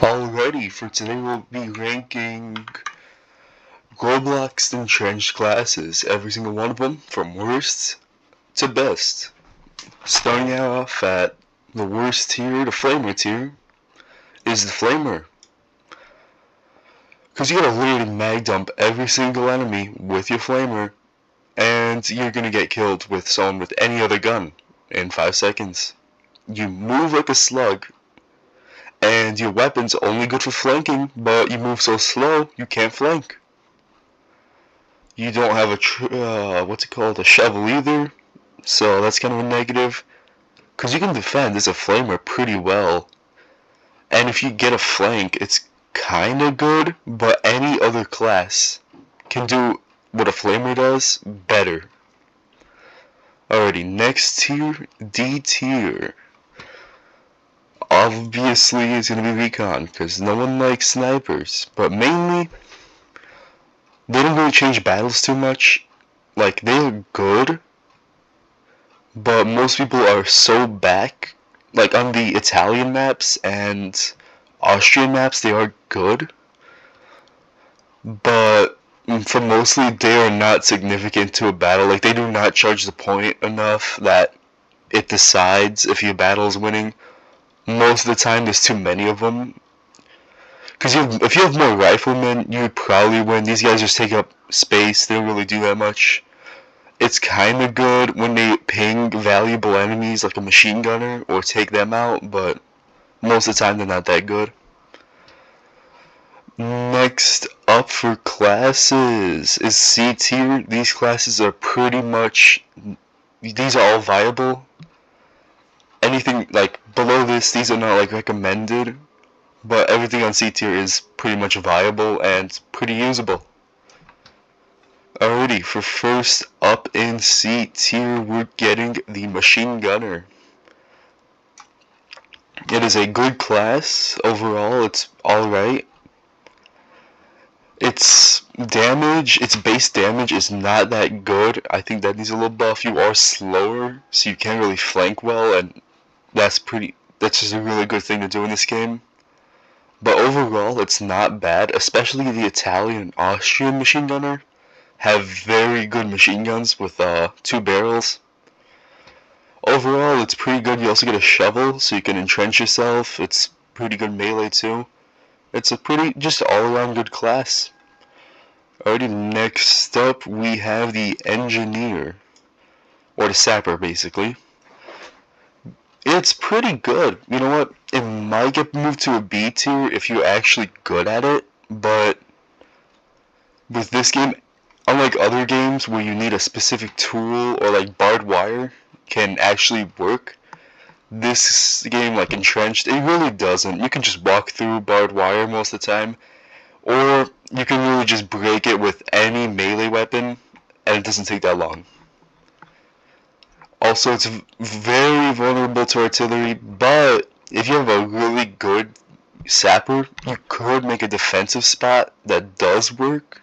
Alrighty, for today we'll be ranking Roblox Entrenched classes, every single one of them, from worst to best. Starting off at the worst tier, the Flamer tier, is the Flamer. Because you gotta literally mag dump every single enemy with your Flamer, and you're gonna get killed with someone with any other gun in 5 seconds. You move like a slug, and your weapon's only good for flanking, but you move so slow, you can't flank. You don't have a shovel either, so that's kind of a negative. Because you can defend as a flamer pretty well, and if you get a flank, it's kind of good, but any other class can do what a flamer does better. Alrighty, next tier, D tier. Obviously, it's going to be recon, because no one likes snipers, but mainly, they don't really change battles too much. Like, they're good, but most people are so back. Like, on the Italian maps and Austrian maps, they are good, but for mostly, they are not significant to a battle. Like, they do not charge the point enough that it decides if your battle is winning. Most of the time, there's too many of them. Because if you have more riflemen, you would probably win. These guys just take up space. They don't really do that much. It's kind of good when they ping valuable enemies like a machine gunner or take them out, but most of the time they're not that good. Next up for classes is C tier. These classes are pretty much, these are all viable. Anything like below this, these are not like recommended, but everything on C tier is pretty much viable and pretty usable. Alrighty, for first up in C tier, we're getting the Machine Gunner. It is a good class. Overall, it's alright. Its base damage is not that good. I think that needs a little buff. You are slower, so you can't really flank well, and that's just a really good thing to do in this game. But overall, it's not bad, especially the Italian and Austrian Machine Gunner have very good machine guns with 2 barrels. Overall, it's pretty good. You also get a shovel, so you can entrench yourself. It's pretty good melee too. It's a pretty, just all-around good class. Alrighty, next up we have the Engineer, or the Sapper basically. It's pretty good. You know what? It might get moved to a B tier if you're actually good at it, but with this game, unlike other games where you need a specific tool or like barbed wire can actually work, this game, like Entrenched, it really doesn't. You can just walk through barbed wire most of the time, or you can really just break it with any melee weapon, and it doesn't take that long. Also, it's very vulnerable to artillery, but if you have a really good sapper, you could make a defensive spot that does work.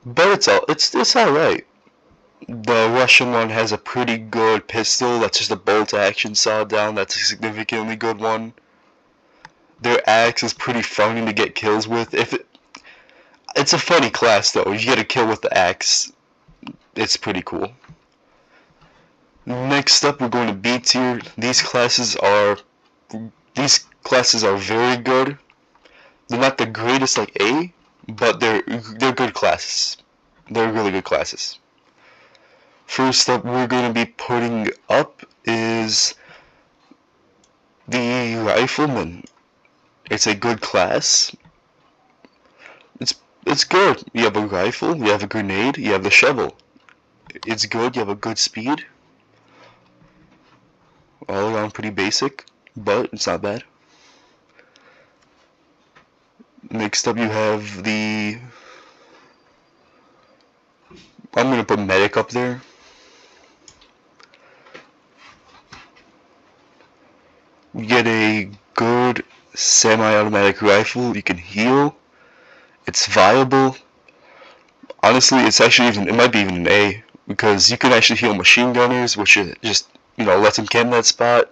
But it's alright. The Russian one has a pretty good pistol. That's just a bolt action saw down. That's a significantly good one. Their axe is pretty funny to get kills with. It's a funny class though. If you get a kill with the axe, it's pretty cool. Next up, we're going to B tier. These classes are very good. They're not the greatest like A, but they're good classes. They're really good classes. First up, we're going to be putting up is the Rifleman. It's a good class. It's good. You have a rifle, you have a grenade, you have the shovel. It's good. You have a good speed. All around pretty basic, but it's not bad. Next up, you have the. I'm gonna put medic up there. You get a good semi-automatic rifle. You can heal. It's viable. Honestly, it might be even an A, because you can actually heal machine gunners, which just lets them camp that spot.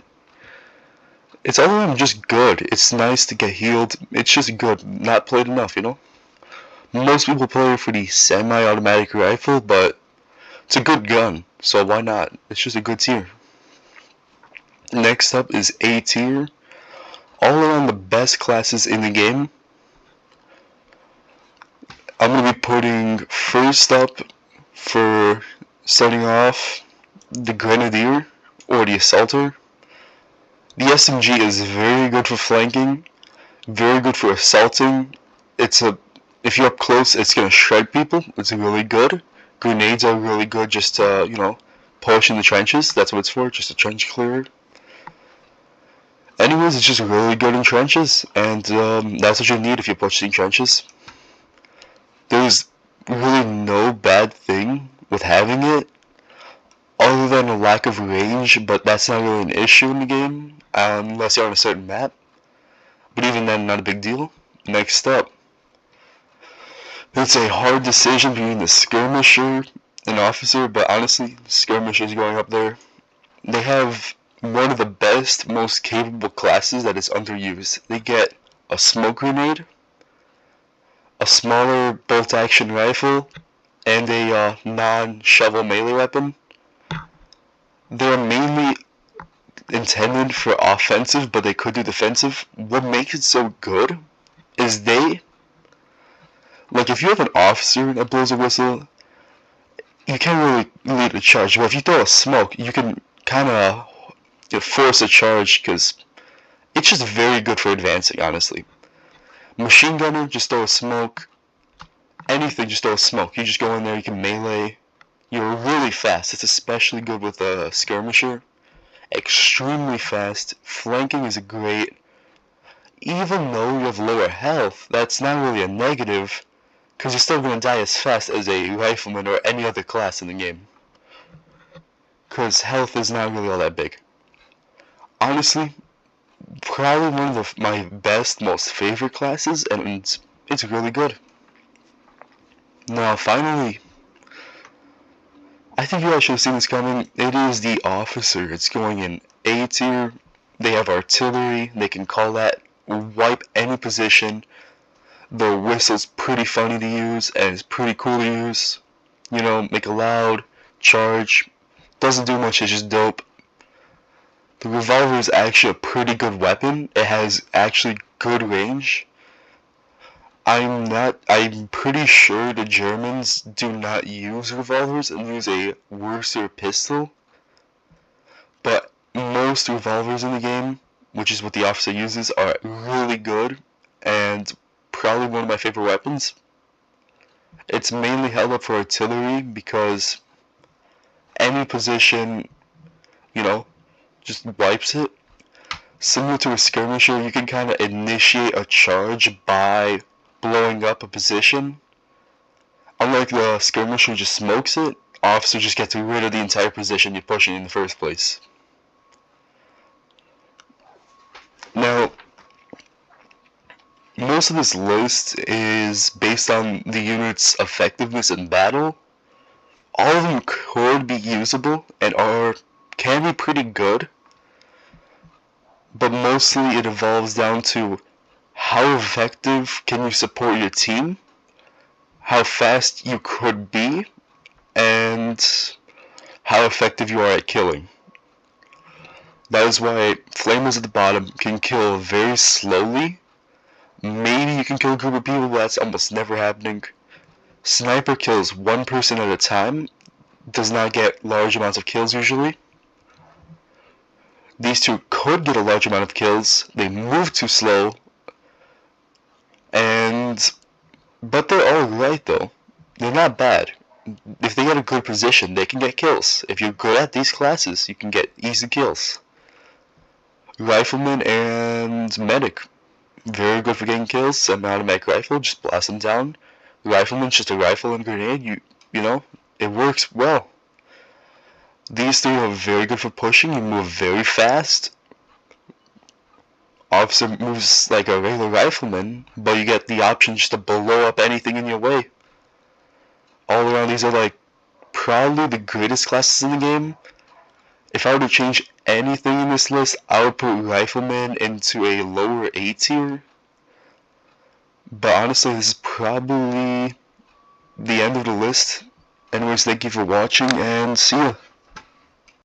It's all around just good. It's nice to get healed. It's just good. Not played enough, you know? Most people play for the semi-automatic rifle, but it's a good gun, so why not? It's just a good tier. Next up is A tier. All around the best classes in the game. I'm going to be putting first up for starting off the Grenadier or the Assaulter. The SMG is very good for flanking, very good for assaulting. If you're up close, it's gonna shred people. It's really good. Grenades are really good just to, push in the trenches. That's what it's for, just a trench clearer. Anyways, it's just really good in trenches, and that's what you need if you're pushing trenches. There's really no bad thing with having it, other than a lack of range, but that's not really an issue in the game, unless you're on a certain map. But even then, not a big deal. Next up, it's a hard decision between the Skirmisher and Officer, but honestly, Skirmisher is going up there. They have one of the best, most capable classes that is underused. They get a smoke grenade, a smaller bolt-action rifle, and a non-shovel melee weapon. They're mainly intended for offensive, but they could do defensive. What makes it so good is if you have an officer that blows a whistle, you can't really lead a charge. But if you throw a smoke, you can kind of force a charge because it's just very good for advancing, honestly. Machine gunner, just throw a smoke. Anything, just throw a smoke. You just go in there, you can melee. You're really fast. It's especially good with a skirmisher. Extremely fast. Flanking is great. Even though you have lower health, that's not really a negative, because you're still going to die as fast as a rifleman or any other class in the game. Because health is not really all that big. Honestly, probably one of my best, most favorite classes, and it's really good. Now, finally, I think you guys should have seen this coming. It is the Officer. It's going in A tier. They have artillery. They can call that, wipe any position. The whistle's pretty funny to use, and it's pretty cool to use. Make a loud, charge. Doesn't do much, it's just dope. The revolver is actually a pretty good weapon. It has actually good range. I'm pretty sure the Germans do not use revolvers and use a worser pistol. But most revolvers in the game, which is what the Officer uses, are really good and probably one of my favorite weapons. It's mainly held up for artillery because any position, just wipes it. Similar to a skirmisher, you can kind of initiate a charge by blowing up a position. Unlike the skirmisher just smokes it, Officer just gets rid of the entire position you're pushing in the first place. Now, most of this list is based on the unit's effectiveness in battle. All of them could be usable and can be pretty good, but mostly it evolves down to how effective can you support your team, how fast you could be, and how effective you are at killing. That is why Flamers at the bottom can kill very slowly. Maybe you can kill a group of people, but that's almost never happening. Sniper kills one person at a time, does not get large amounts of kills usually. These two could get a large amount of kills, they move too slow, but they're alright though. They're not bad. If they get a good position, they can get kills. If you're good at these classes, you can get easy kills. Rifleman and Medic, very good for getting kills. Semi-automatic rifle, just blast them down. Rifleman's just a rifle and grenade, it works well. These three are very good for pushing. You move very fast. Officer moves like a regular rifleman, but you get the option just to blow up anything in your way. All around, these are probably the greatest classes in the game. If I were to change anything in this list, I would put Rifleman into a lower A tier. But honestly, this is probably the end of the list. Anyways, thank you for watching, and see ya.